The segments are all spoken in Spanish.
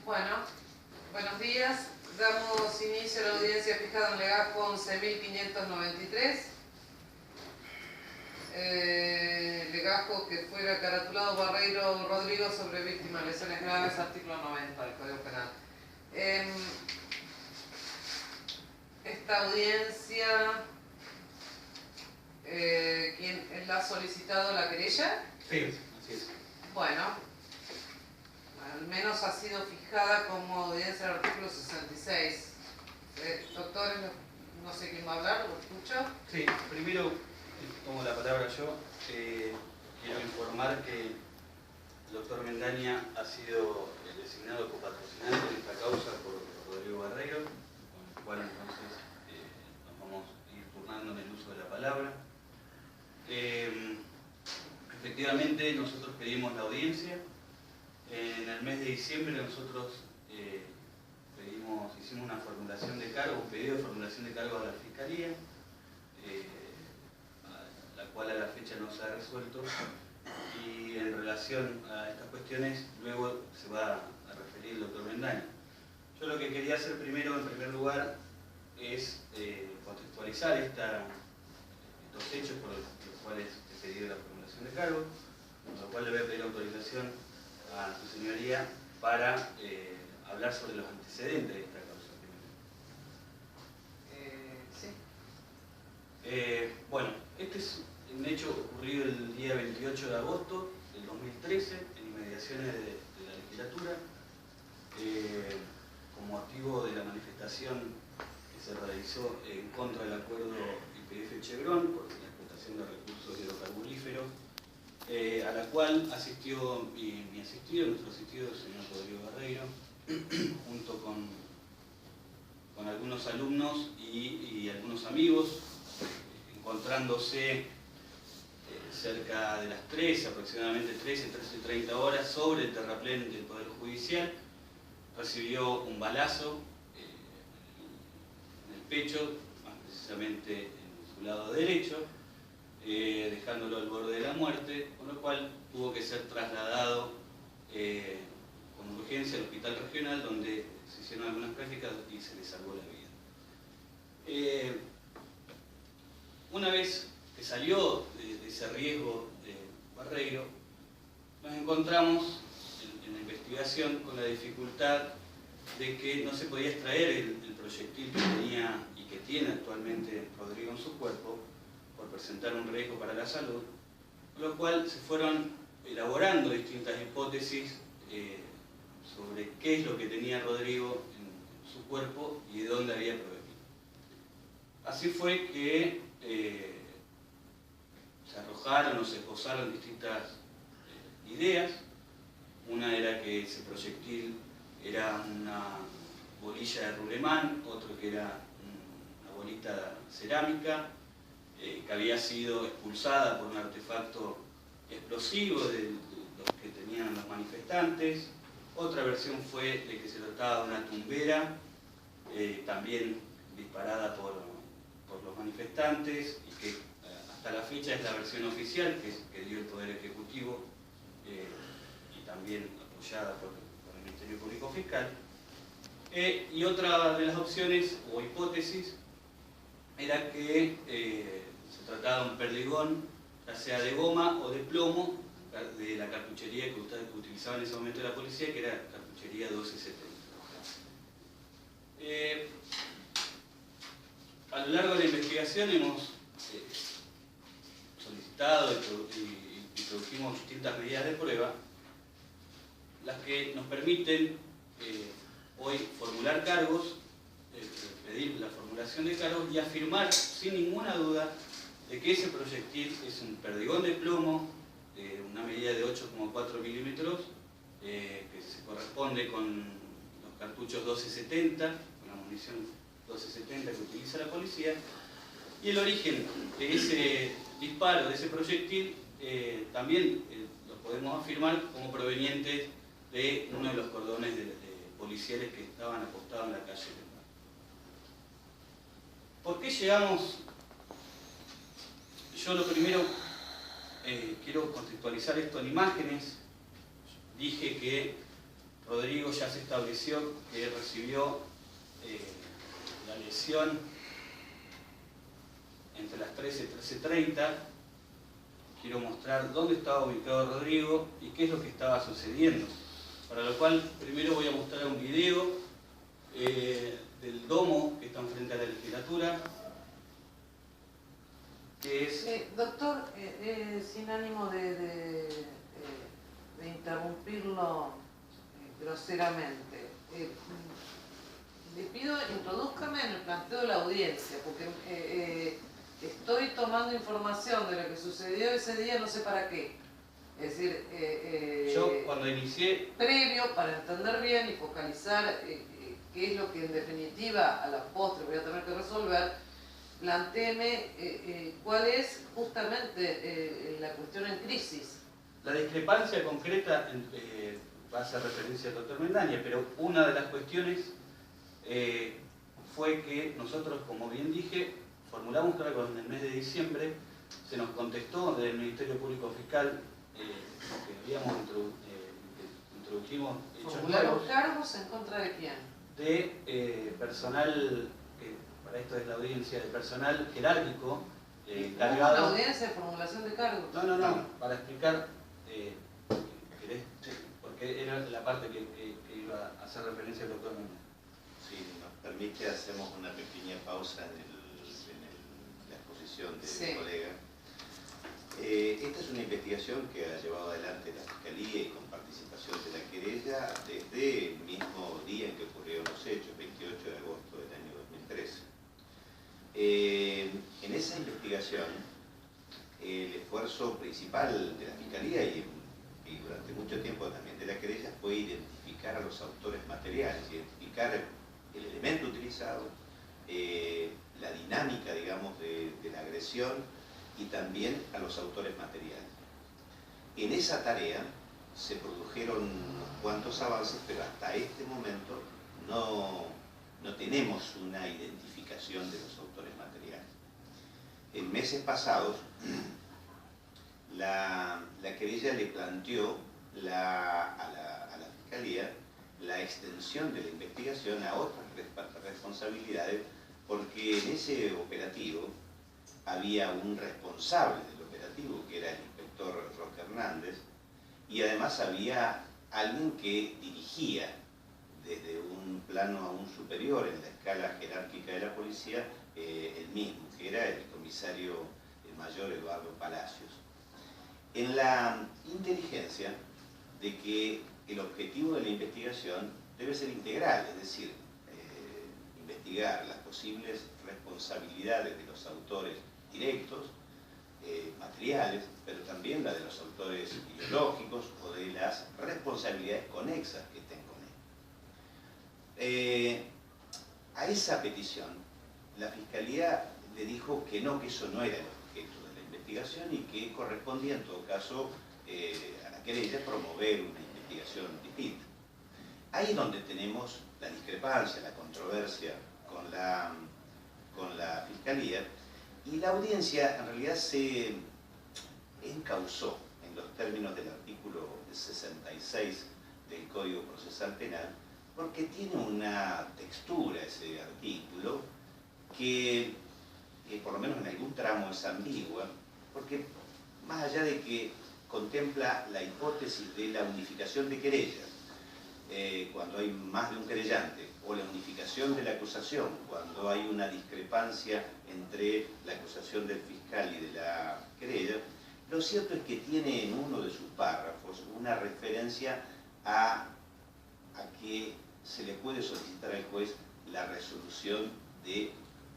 Bueno, buenos días. Damos inicio a la audiencia fijada en legajo 11.593. Legajo que fuera caratulado Barreiro Rodrigo sobre víctimas de lesiones graves, artículo 90 del Código Penal. Esta audiencia, ¿quién la ha solicitado? ¿La querella? Sí, así es. Bueno, al menos ha sido fijada como audiencia del artículo 66. Doctor, no sé quién va a hablar, ¿lo escucho? Sí, primero tomo la palabra yo. Quiero informar que el doctor Mendaña ha sido designado copatrocinante en esta causa por Rodrigo Barreiro, con el cual entonces nos vamos a ir turnando en el uso de la palabra. Efectivamente, nosotros pedimos la audiencia. En el mes de diciembre nosotros hicimos una formulación de cargo, un pedido de formulación de cargo a la Fiscalía, la cual a la fecha no se ha resuelto, y en relación a estas cuestiones luego se va a referir el doctor Mendaña. Yo lo que quería hacer primero, en primer lugar, es contextualizar estos hechos por los cuales he pedido la formulación de cargo, con lo cual le voy a pedir autorización a su señoría para hablar sobre los antecedentes de esta causa. Sí. Bueno, este es un hecho ocurrido el día 28 de agosto del 2013 en inmediaciones de la legislatura, con motivo de la manifestación que se realizó en contra del acuerdo YPF-Chevron por la explotación de recursos hidrocarburíferos, a la cual asistió nuestro asistido, el señor Rodrigo Barreiro, junto con algunos alumnos y algunos amigos, encontrándose cerca de las 13, aproximadamente 13:30 horas, sobre el terraplén del Poder Judicial. Recibió un balazo en el pecho, más precisamente en su lado derecho, dejándolo al borde de la muerte, con lo cual tuvo que ser trasladado con urgencia al hospital regional, donde se hicieron algunas prácticas y se le salvó la vida. Una vez que salió de ese riesgo de Barreiro, nos encontramos en la investigación con la dificultad de que no se podía extraer el proyectil que tenía y que tiene actualmente Rodrigo en su cuerpo, por presentar un riesgo para la salud, con lo cual se fueron elaborando distintas hipótesis sobre qué es lo que tenía Rodrigo en su cuerpo y de dónde había provenido. Así fue que se arrojaron o se esbozaron distintas ideas. Una era que ese proyectil era una bolilla de rulemán, otro que era una bolita cerámica, que había sido expulsada por un artefacto explosivo de los que tenían los manifestantes. Otra versión fue de que se trataba de una tumbera, también disparada por los manifestantes, y que hasta la fecha es la versión oficial que dio el Poder Ejecutivo, y también apoyada por el Ministerio Público Fiscal. Y otra de las opciones o hipótesis era que se trataba de un perdigón, ya sea de goma o de plomo, de la cartuchería que utilizaba en ese momento la policía, que era cartuchería 1270. A lo largo de la investigación hemos solicitado y produjimos distintas medidas de prueba, las que nos permiten hoy formular cargos, pedir la formulación de cargos y afirmar sin ninguna duda de que ese proyectil es un perdigón de plomo de una medida de 8,4 milímetros, que se corresponde con los cartuchos 1270, con la munición 1270 que utiliza la policía, y el origen de ese disparo, de ese proyectil, también lo podemos afirmar como proveniente de uno de los cordones policiales que estaban apostados en la calle. ¿Por qué llegamos? Yo lo primero quiero contextualizar esto en imágenes. Dije que Rodrigo ya se estableció que recibió la lesión entre las 13 y 13:30. Quiero mostrar dónde estaba ubicado Rodrigo y qué es lo que estaba sucediendo. Para lo cual, primero voy a mostrar un video del domo que está enfrente a la legislatura, que es... Doctor, sin ánimo de interrumpirlo groseramente, le pido introdúzcame en el planteo de la audiencia, porque estoy tomando información de lo que sucedió ese día, no sé para qué. Es decir, yo cuando inicié... Previo, para entender bien y focalizar qué es lo que en definitiva a la postre voy a tener que resolver, plantéeme cuál es justamente la cuestión en crisis. La discrepancia concreta va a hacer referencia al doctor Mendaña, pero una de las cuestiones fue que nosotros, como bien dije, formulamos que en el mes de diciembre se nos contestó del Ministerio Público Fiscal que habíamos introducimos hechos ¿Formularon nuevos cargos en contra de quién? De personal, para esto es la audiencia, de personal jerárquico encargado... ¿Una audiencia de formulación de cargos? No, para explicar, ¿querés? Porque era la parte que iba a hacer referencia al doctor Mendaña. Si nos permite, hacemos una pequeña pausa en la exposición del colega. Esta es una investigación que ha llevado adelante la Fiscalía y con participación de la querella desde el mismo día en que ocurrieron los hechos, 28 de agosto del año 2013. En esa investigación, el esfuerzo principal de la Fiscalía y durante mucho tiempo también de la querella fue identificar a los autores materiales, identificar el elemento utilizado, la dinámica, digamos, de la agresión, y también a los autores materiales. En esa tarea se produjeron unos cuantos avances, pero hasta este momento no tenemos una identificación de los autores materiales. En meses pasados, la querella le planteó a la Fiscalía la extensión de la investigación a otras responsabilidades, porque en ese operativo había un responsable del operativo, que era el inspector Roque Hernández, y además había alguien que dirigía desde un plano aún superior en la escala jerárquica de la policía, el mismo, que era el comisario mayor Eduardo Palacios. En la inteligencia de que el objetivo de la investigación debe ser integral, es decir, investigar las posibles responsabilidades de los autores directos, materiales, pero también la de los autores ideológicos o de las responsabilidades conexas que estén con él. A esa petición, la Fiscalía le dijo que no, que eso no era el objeto de la investigación y que correspondía en todo caso a la querella promover una investigación distinta. Ahí es donde tenemos la discrepancia, la controversia con la Fiscalía. Y la audiencia en realidad se encauzó en los términos del artículo 66 del Código Procesal Penal, porque tiene una textura ese artículo que por lo menos en algún tramo es ambigua, porque más allá de que contempla la hipótesis de la unificación de querellas, cuando hay más de un querellante, o la unificación de la acusación, cuando hay una discrepancia entre la acusación del fiscal y de la querella, lo cierto es que tiene en uno de sus párrafos una referencia a que se le puede solicitar al juez la resolución de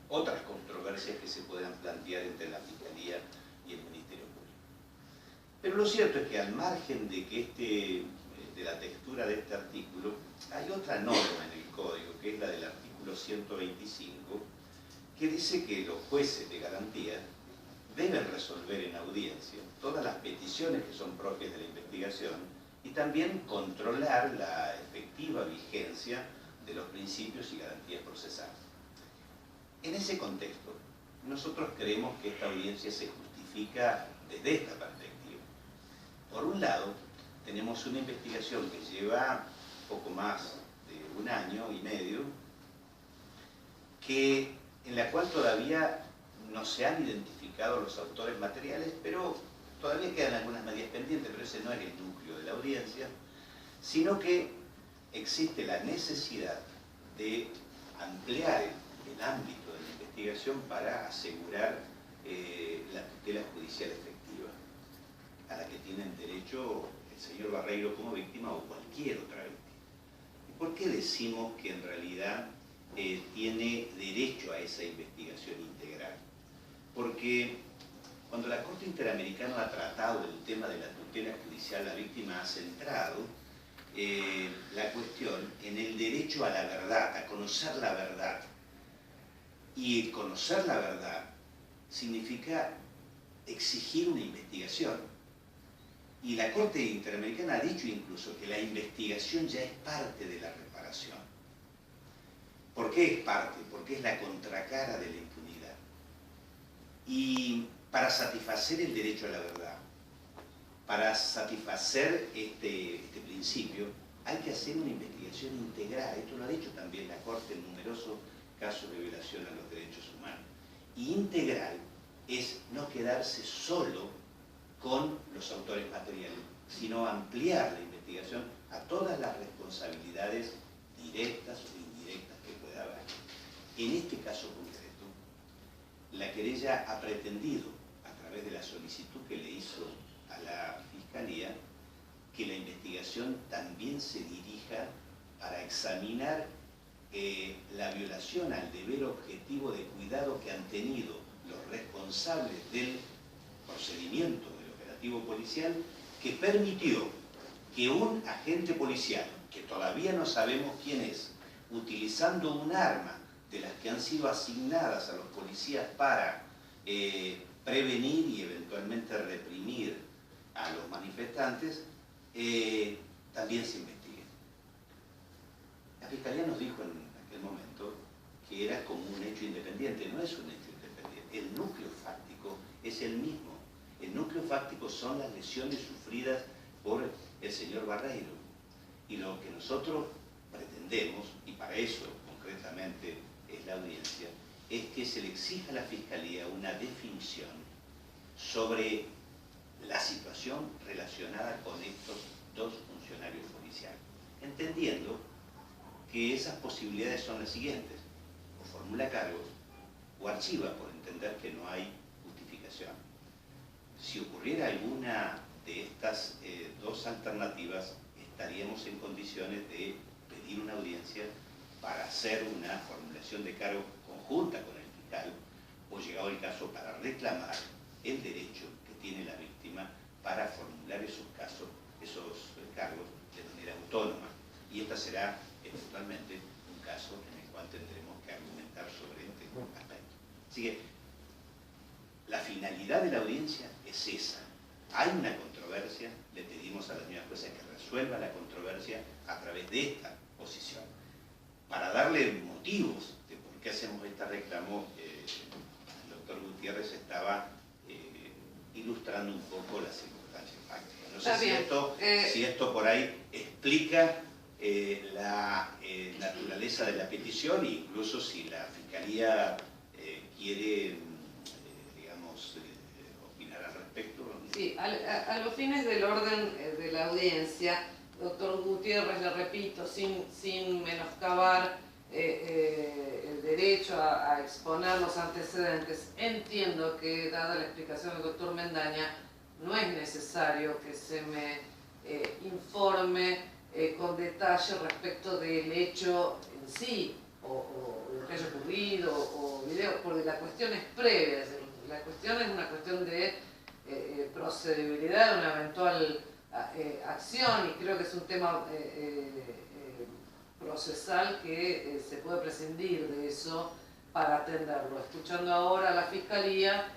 otras controversias que se puedan plantear entre la Fiscalía y el Ministerio Público. Pero lo cierto es que al margen de que de la textura de este artículo, hay otra norma en el Código, que es la del artículo 125, que dice que los jueces de garantía deben resolver en audiencia todas las peticiones que son propias de la investigación y también controlar la efectiva vigencia de los principios y garantías procesales. En ese contexto, nosotros creemos que esta audiencia se justifica desde esta perspectiva. Por un lado, tenemos una investigación que lleva poco más de 1 año y medio, en la cual todavía no se han identificado los autores materiales, pero todavía quedan algunas medidas pendientes, pero ese no es el núcleo de la audiencia, sino que existe la necesidad de ampliar el ámbito de la investigación para asegurar la tutela judicial efectiva a la que tienen derecho el señor Barreiro como víctima o cualquier otra víctima. ¿Y por qué decimos que en realidad tiene derecho a esa investigación integral? Porque cuando la Corte Interamericana ha tratado el tema de la tutela judicial, la víctima ha centrado la cuestión en el derecho a la verdad, a conocer la verdad. Y conocer la verdad significa exigir una investigación. Y la Corte Interamericana ha dicho incluso que la investigación ya es parte de la reparación. ¿Por qué es parte? Porque es la contracara de la impunidad. Y para satisfacer el derecho a la verdad, para satisfacer este principio, hay que hacer una investigación integral. Esto lo ha dicho también la Corte en numerosos casos de violación a los derechos humanos. Y integral es no quedarse solo con los autores materiales, sino ampliar la investigación a todas las responsabilidades directas o indirectas que pueda haber. En este caso concreto, la querella ha pretendido, a través de la solicitud que le hizo a la Fiscalía, que la investigación también se dirija para examinar la violación al deber objetivo de cuidado que han tenido los responsables del procedimiento del operativo policial, que permitió que un agente policial, que todavía no sabemos quién es, utilizando un arma de las que han sido asignadas a los policías para prevenir y eventualmente reprimir a los manifestantes, también se investigue. La Fiscalía nos dijo en aquel momento que era como un hecho independiente. No es un hecho independiente. El núcleo fáctico es el mismo. El núcleo fáctico son las lesiones sufridas por el señor Barreiro. Y lo que nosotros pretendemos, y para eso concretamente es la audiencia, es que se le exija a la Fiscalía una definición sobre la situación relacionada con estos dos funcionarios policiales, entendiendo que esas posibilidades son las siguientes: o formula cargos o archiva, por entender que no hay justificación. Si ocurriera alguna de estas dos alternativas, estaríamos en condiciones de pedir una audiencia para hacer una formulación de cargo conjunta con el fiscal, o llegado el caso para reclamar el derecho que tiene la víctima para formular esos cargos de manera autónoma. Y esta será eventualmente un caso en el cual tendremos que argumentar sobre este aspecto. Así que la finalidad de la audiencia es esa. Hay una controversia, le pedimos a la señora jueza que resuelva la controversia a través de esta posición. Para darle motivos de por qué hacemos este reclamo, el doctor Gutiérrez estaba ilustrando un poco las circunstancias fácticas. No sé si esto por ahí explica la naturaleza de la petición, e incluso si la Fiscalía quiere, digamos, opinar al respecto. Sí, a los fines del orden de la audiencia, doctor Gutiérrez, le repito, sin menoscabar el derecho a exponer los antecedentes, entiendo que, dada la explicación del doctor Mendaña, no es necesario que se me informe con detalle respecto del hecho en sí, o lo que haya ocurrido, o videos, porque la cuestión es previa, la cuestión es una cuestión de procedibilidad de una eventual acción, y creo que es un tema procesal que se puede prescindir de eso para atenderlo. Escuchando ahora a la Fiscalía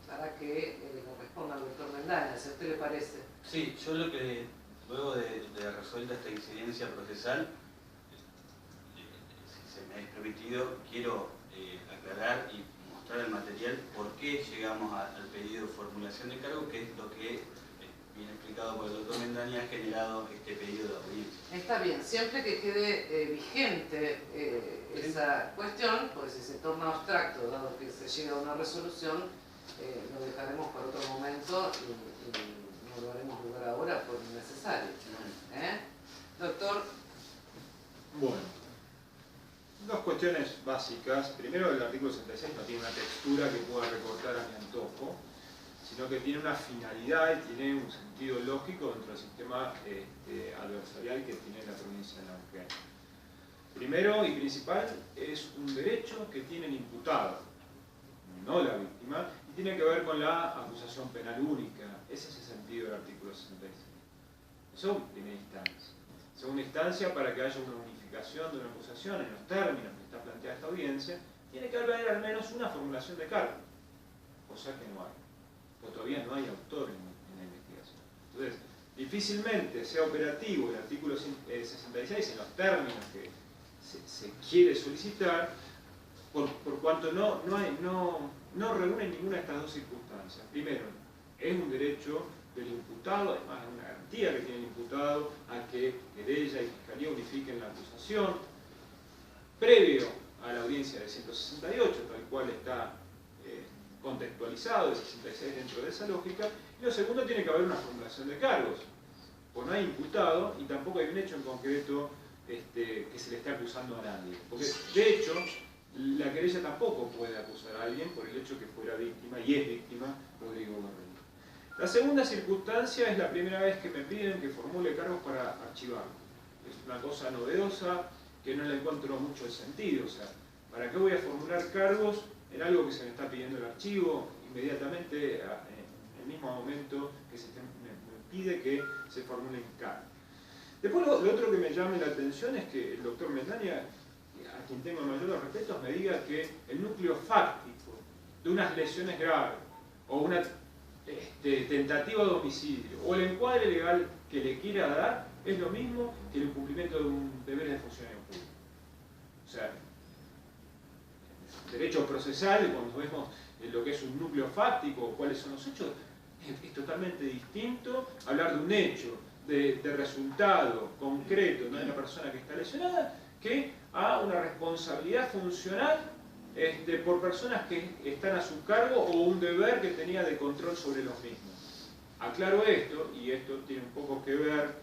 para que le responda al doctor Mendaña, si a usted le parece. Sí, yo lo que, luego de resuelta esta incidencia procesal, si se me es permitido, quiero aclarar y mostrar el material por qué llegamos al pedido de formulación de cargo, que es lo que, bien explicado por el doctor Mendaña, ha generado este pedido de audiencia. está bien, siempre que quede vigente esa cuestión, pues si se torna abstracto, dado que se llega a una resolución, lo dejaremos para otro momento y no lo haremos lugar ahora por innecesario. Doctor. Bueno, dos cuestiones básicas. Primero, el artículo 66 no tiene una textura que pueda recortar a mi antojo, sino que tiene una finalidad y tiene un sentido lógico dentro del sistema adversarial que tiene la provincia de Neuquén. Primero y principal, es un derecho que tiene el imputado, no la víctima, y tiene que ver con la acusación penal única. Ese es el sentido del artículo 66. Eso en primera instancia. Segunda instancia, para que haya una unificación de una acusación en los términos que está planteada esta audiencia, tiene que haber al menos una formulación de cargo, cosa que no hay. Porque todavía no hay autor en la investigación. Entonces, difícilmente sea operativo el artículo 66 en los términos que se quiere solicitar, por cuanto no reúne ninguna de estas dos circunstancias. Primero, es un derecho del imputado, además es una garantía que tiene el imputado a que querella y fiscalía unifiquen la acusación, previo a la audiencia de 168, tal cual está contextualizado, el 66 dentro de esa lógica. Y lo segundo, tiene que haber una formulación de cargos, pues no hay imputado y tampoco hay un hecho en concreto que se le esté acusando a nadie. Porque, de hecho, la querella tampoco puede acusar a alguien por el hecho que fuera víctima, y es víctima, Rodrigo Borrell. La segunda circunstancia es la primera vez que me piden que formule cargos para archivarlo. Es una cosa novedosa que no le encuentro mucho sentido. O sea, ¿para qué voy a formular cargos en algo que se me está pidiendo el archivo inmediatamente en el mismo momento que me pide que se formulen cargos? Después lo otro que me llama la atención es que el doctor Mendaña, a quien tengo mayores respetos, me diga que el núcleo fáctico de unas lesiones graves o una tentativa de homicidio o el encuadre legal que le quiera dar es lo mismo que el incumplimiento de un deber de funcionario público. O sea, derecho procesal, cuando vemos lo que es un núcleo fáctico o cuáles son los hechos, es totalmente distinto hablar de un hecho, de resultado concreto, ¿no?, de una persona que está lesionada, que a una responsabilidad funcional por personas que están a su cargo o un deber que tenía de control sobre los mismos. Aclaro esto, y esto tiene un poco que ver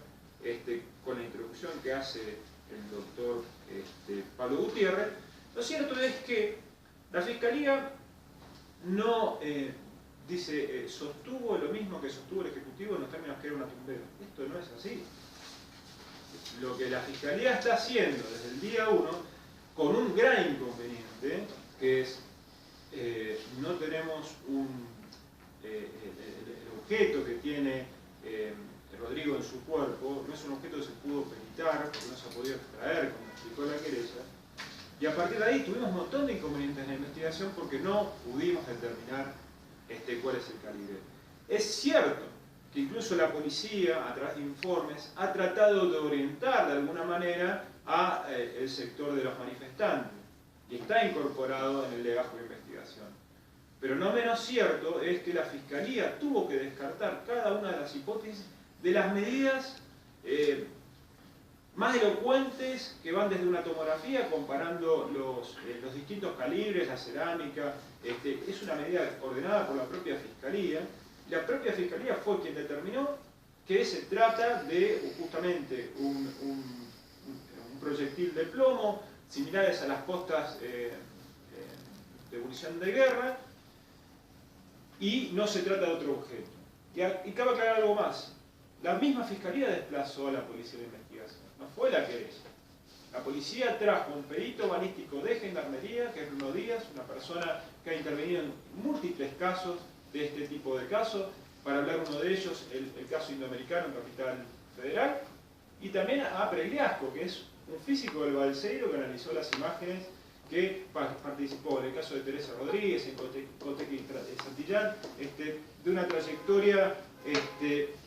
con la introducción que hace el doctor Pablo Gutiérrez. Lo cierto es que la Fiscalía no sostuvo lo mismo que sostuvo el Ejecutivo en los términos que era una tumbera. Esto no es así. Lo que la Fiscalía está haciendo desde el día 1, con un gran inconveniente, que es no tenemos el objeto que tiene Rodrigo en su cuerpo, no es un objeto que se pudo peritar, porque no se ha podido extraer, como explicó la querella, y a partir de ahí tuvimos un montón de inconvenientes en la investigación porque no pudimos determinar cuál es el calibre. Es cierto que incluso la policía, a través de informes, ha tratado de orientar de alguna manera a el sector de los manifestantes, y está incorporado en el legajo de investigación. Pero no menos cierto es que la Fiscalía tuvo que descartar cada una de las hipótesis de las medidas más elocuentes que van desde una tomografía comparando los distintos calibres, la cerámica. Es una medida ordenada por la propia Fiscalía. La propia Fiscalía fue quien determinó que se trata de justamente un proyectil de plomo, similares a las postas de munición de guerra, y no se trata de otro objeto. Y cabe aclarar algo más. La misma Fiscalía desplazó a la Policía de Investigación, no fue la querella. La policía trajo un perito balístico de Gendarmería, que es Bruno Díaz, una persona que ha intervenido en múltiples casos de este tipo de casos, para hablar uno de ellos, el caso indoamericano en Capital Federal, y también a Pregliasco, que es un físico del Balseiro que analizó las imágenes que participó en el caso de Teresa Rodríguez, en Cotequi y Santillán, de una trayectoria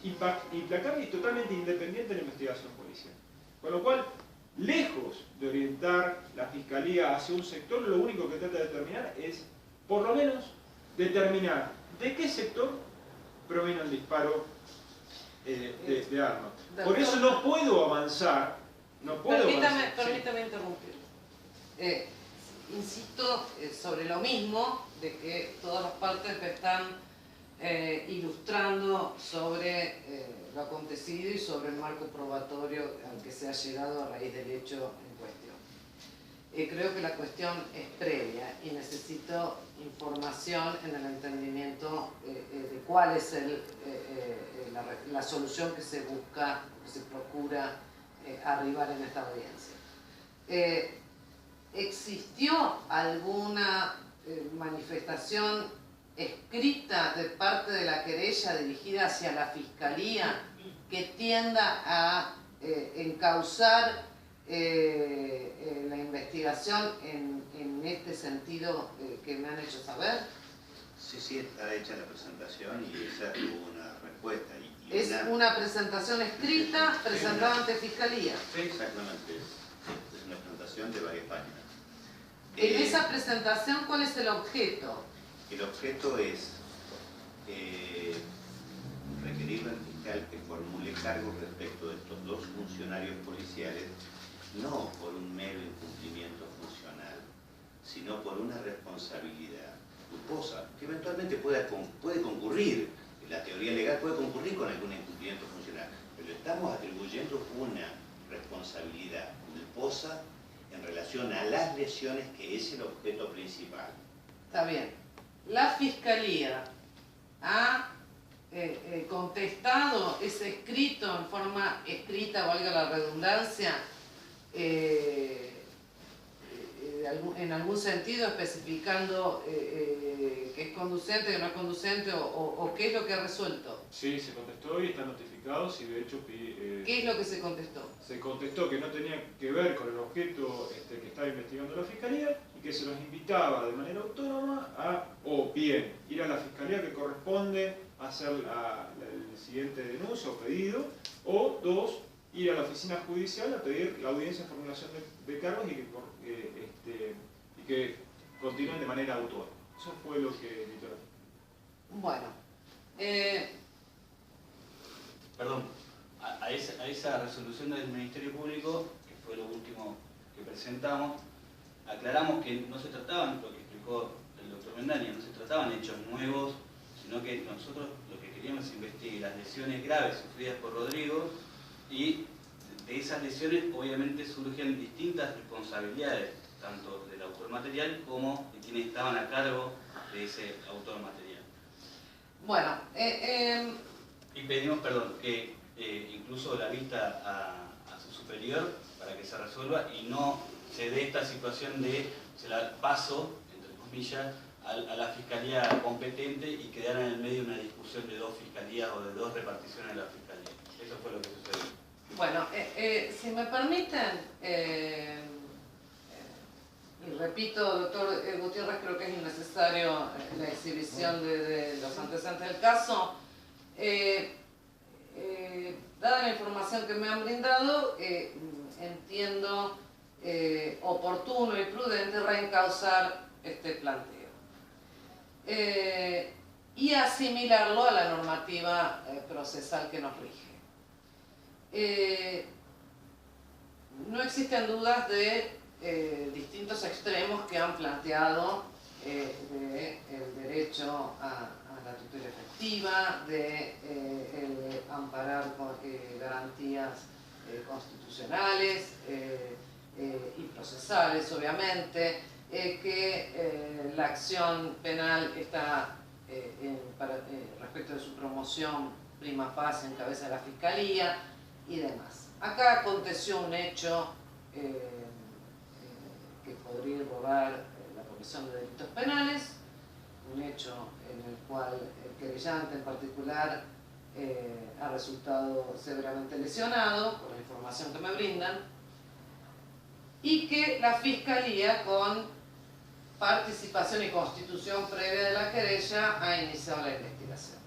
implacable y totalmente independiente de la investigación policial. Con lo cual, lejos de orientar la Fiscalía hacia un sector, lo único que trata de determinar es, por lo menos, determinar de qué sector proviene el disparo de armas. Por eso no puedo avanzar no puedo... Permítame interrumpir. Insisto sobre lo mismo, de que todas las partes están ilustrando sobre lo acontecido y sobre el marco probatorio al que se ha llegado a raíz del hecho en cuestión. Creo que la cuestión es previa y necesito información en el entendimiento de cuál es la solución que se busca, que se procura arribar en esta audiencia. ¿Existió alguna manifestación escrita de parte de la querella dirigida hacia la Fiscalía que tienda a encauzar la investigación en este sentido que me han hecho saber? Sí, está hecha la presentación y esa tuvo una respuesta. Es una presentación escrita presentada ante Fiscalía. Sí, exactamente. Es una presentación de varias páginas. En esa presentación, ¿cuál es el objeto? El objeto es requerirle al fiscal que formule cargos respecto de estos dos funcionarios policiales, no por un mero incumplimiento funcional, sino por una responsabilidad culposa, que eventualmente puede concurrir, la teoría legal puede concurrir con algún incumplimiento funcional, pero le estamos atribuyendo una responsabilidad culposa en relación a las lesiones que es el objeto principal. Está bien. La Fiscalía ha contestado ese escrito en forma escrita, valga la redundancia, en algún sentido especificando que es conducente, que no es conducente o qué es lo que ha resuelto. Sí, se contestó y están notificados y de hecho... ¿Qué es lo que se contestó? Se contestó que no tenía que ver con el objeto que estaba investigando la Fiscalía y que se los invitaba de manera autónoma a, o bien, ir a la Fiscalía que corresponde a hacer el siguiente denuncia o pedido, o dos, ir a la oficina judicial a pedir la audiencia en formulación de cargos y que continúen de manera autónoma. Eso fue lo que editó. Bueno. Perdón, a esa resolución del Ministerio Público, que fue lo último que presentamos, aclaramos que no se trataban, lo que explicó el doctor Mendaña, no se trataban hechos nuevos, sino que nosotros lo que queríamos es investigar las lesiones graves sufridas por Rodrigo, y de esas lesiones obviamente surgen distintas responsabilidades, tanto del autor material como de quienes estaban a cargo de ese autor material. Bueno, y pedimos, perdón, que incluso la vista a su superior para que se resuelva y no se dé esta situación de se la paso, entre comillas, a la fiscalía competente y quedar en el medio una discusión de dos fiscalías o de dos reparticiones de la fiscalía. Eso fue lo que sucedió. Bueno, si me permiten, y repito, doctor Gutiérrez, creo que es innecesario la exhibición de los antecedentes del caso. Dada la información que me han brindado, entiendo oportuno y prudente reencauzar este planteo y asimilarlo a la normativa procesal que nos rige. No existen dudas de distintos extremos que han planteado el derecho a la tutela efectiva, el amparar con garantías constitucionales y procesales, obviamente, que la acción penal está respecto de su promoción prima facie en cabeza de la Fiscalía y demás. Acá aconteció un hecho que podría irrogar la comisión de delitos penales, un hecho en el cual el querellante en particular ha resultado severamente lesionado, por la información que me brindan, y que la Fiscalía, con participación y constitución previa de la querella, ha iniciado la investigación.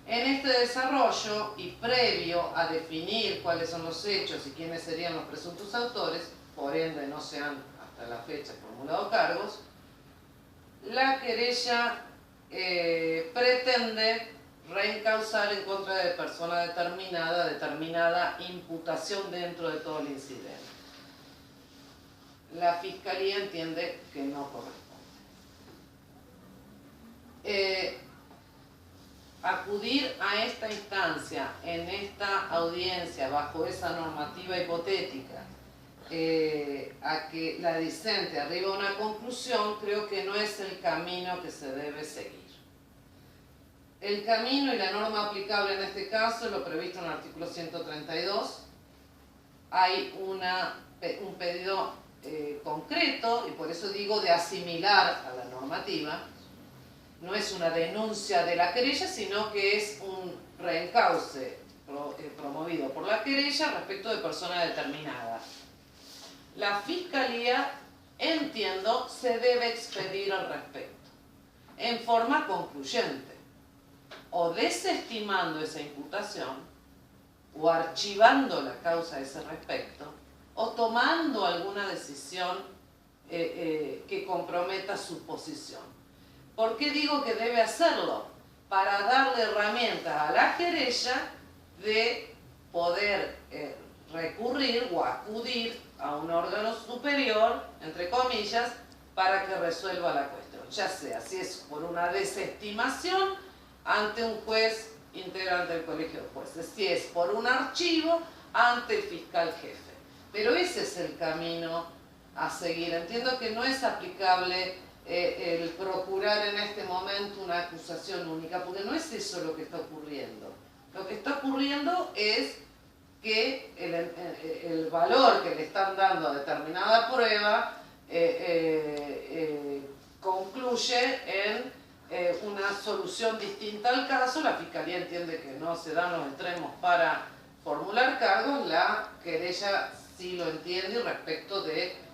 En este desarrollo y previo a definir cuáles son los hechos y quiénes serían los presuntos autores, por ende no se han hasta la fecha formulado cargos, la querella pretende reencauzar en contra de persona determinada imputación dentro de todo el incidente. La Fiscalía entiende que no corresponde. Acudir a esta instancia, en esta audiencia, bajo esa normativa hipotética, a que la discente arriba a una conclusión, creo que no es el camino que se debe seguir. El camino y la norma aplicable en este caso es lo previsto en el artículo 132. Hay un pedido concreto, y por eso digo de asimilar a la normativa. No es una denuncia de la querella, sino que es un reencauce promovido por la querella respecto de persona determinada. La Fiscalía, entiendo, se debe expedir al respecto, en forma concluyente, o desestimando esa imputación, o archivando la causa a ese respecto, o tomando alguna decisión que comprometa su posición. ¿Por qué digo que debe hacerlo? Para darle herramientas a la querella de poder recurrir o acudir a un órgano superior, entre comillas, para que resuelva la cuestión. Ya sea si es por una desestimación ante un juez integrante del colegio de jueces, si es por un archivo ante el fiscal jefe. Pero ese es el camino a seguir. Entiendo que no es aplicable el procurar en este momento una acusación única, porque no es eso lo que está ocurriendo. Lo que está ocurriendo es que el valor que le están dando a determinada prueba concluye en una solución distinta al caso. La Fiscalía entiende que no se dan los extremos para formular cargos, la querella sí lo entiende respecto de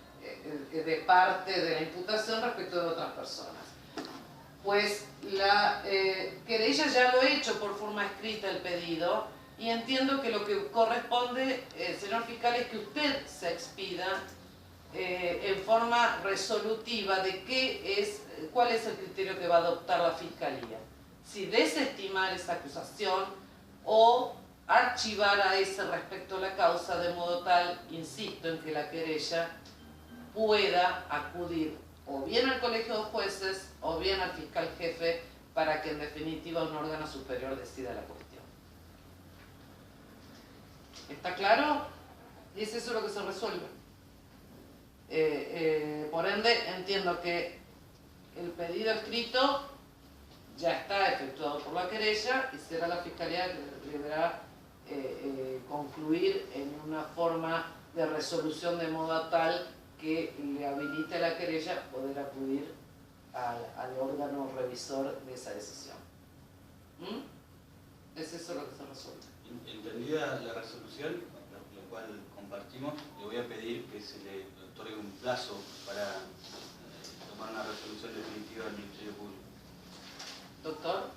parte de la imputación respecto de otras personas. Pues la querella ya lo ha hecho por forma escrita el pedido, y entiendo que lo que corresponde, señor fiscal, es que usted se expida en forma resolutiva de cuál es el criterio que va a adoptar la Fiscalía. Si desestimar esa acusación o archivar a ese respecto la causa, de modo tal, insisto, en que la querella pueda acudir o bien al colegio de jueces o bien al fiscal jefe, para que en definitiva un órgano superior decida la cuestión. ¿Está claro? Y es eso lo que se resuelve. Por ende, entiendo que el pedido escrito ya está efectuado por la querella y será la Fiscalía que deberá concluir en una forma de resolución de modo tal que le habilite a la querella poder acudir al órgano revisor de esa decisión. Es eso lo que se resuelve. Entendida la resolución, lo cual compartimos, le voy a pedir que se le otorgue un plazo para tomar una resolución definitiva del Ministerio Público. Doctor.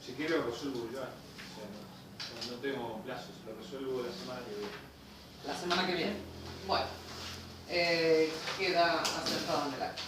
Si quiere lo resuelvo ya. O sea, no tengo plazos, lo resuelvo la semana que viene. La semana que viene. Bueno, queda acertado en el acto.